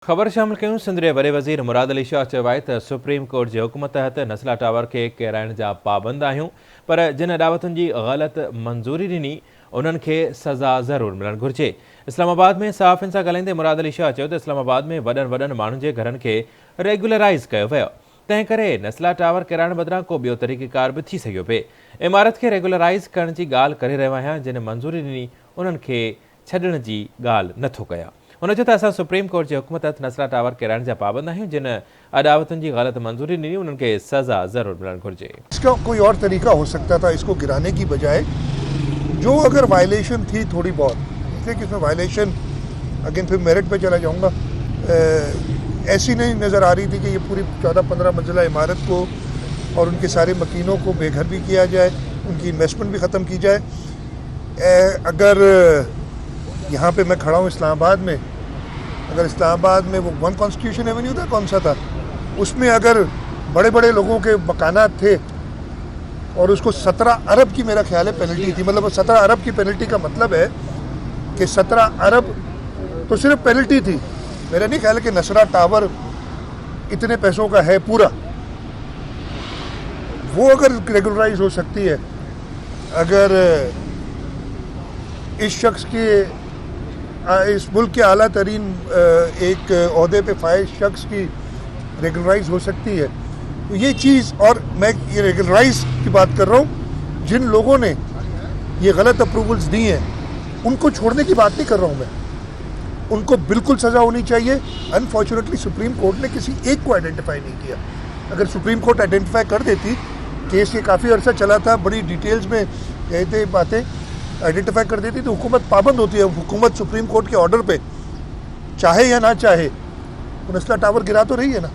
ख़बर शामिल कयूं। सिंध जे वॾे वज़ीर मुराद अली शाह चयो आहे त सुप्रीम कोर्ट जे हुकुम तहत नस्ला टावर खे किराइण जा पाबंद आहियूं, पर जिन अदावतुनि जी ग़लति मंज़ूरी ॾिनी उन्हनि खे सज़ा ज़रूरु मिलणु घुरिजे। इस्लामाबाद में सहाफ़ियुनि सां ॻाल्हाईंदे मुराद अली शाह चयो त इस्लामाबाद में वॾनि माण्हुनि जे घरनि खे रेगुलराइज़ कयो वियो, तंहिं करे नस्ला टावर किराइण बदिरां को ॿियो तरीक़ेकार बि थी सघियो पिए। इमारत खे रेगुलराइज़ करण जी ॻाल्हि करे रहियो आहियां, जिन मंज़ूरी ॾिनी उन्हनि खे छॾण जी ॻाल्हि नथो कयां। उन चयो त असां सुप्रीम कोर्ट जे हुकुम तहत नस्ला टावर किराइण जा पाबंद आहियूं, जिन अदावतुनि जी ग़लति मंज़ूरी ॾिनी उन्हनि खे सज़ा ज़रूरु मिलणु घुरिजे। इसका कोई और तरीका हो सकता था इसको गिराने की बजाय। जो अगर वायलेशन थी थोड़ी बहुत, इसलिए कि इसमें वायलेशन अगेन फिर मेरिट पे चला जाऊंगा, ऐसी नहीं नज़र आ रही थी कि ये पूरी 14-15 मंजिला इमारत को और उनके सारे मकीनों को बेघर भी किया जाए, उनकी इन्वेस्टमेंट भी ख़त्म की जाए। अगर यहाँ पे मैं खड़ा हूँ इस्लामाबाद में, अगर इस्लामाबाद में वो 1 कॉन्स्टिट्यूशन एवेन्यू था, कौन सा था, उसमें अगर बड़े बड़े लोगों के मकानात थे और उसको 17 अरब की मेरा ख्याल है पेनल्टी थी। मतलब 17 अरब की पेनल्टी का मतलब है कि 17 अरब तो सिर्फ पेनल्टी थी। मेरा नहीं ख्याल है कि नस्ला टावर इतने पैसों का है पूरा। वो अगर रेगुलराइज हो सकती है, अगर इस शख्स के इस मुल्क के आला तरीन एक ओहदे पे फाइज शख्स की रेगुलराइज हो सकती है, तो ये चीज़, और मैं ये रेगुलराइज की बात कर रहा हूँ, जिन लोगों ने ये गलत अप्रूवल्स दी हैं उनको छोड़ने की बात नहीं कर रहा हूँ मैं, उनको बिल्कुल सज़ा होनी चाहिए। अनफॉर्चुनेटली सुप्रीम कोर्ट ने किसी एक को आइडेंटिफाई नहीं किया। अगर सुप्रीम कोर्ट आइडेंटिफाई कर देती, केस ये काफ़ी अर्सा चला था, बड़ी डिटेल्स में गए थे बातें, आइडेंटिफाई कर देती तो हुकूमत पाबंद होती है। हुकूमत सुप्रीम कोर्ट के ऑर्डर पे चाहे या ना चाहे तो नस्ला टावर गिरा तो रही है ना।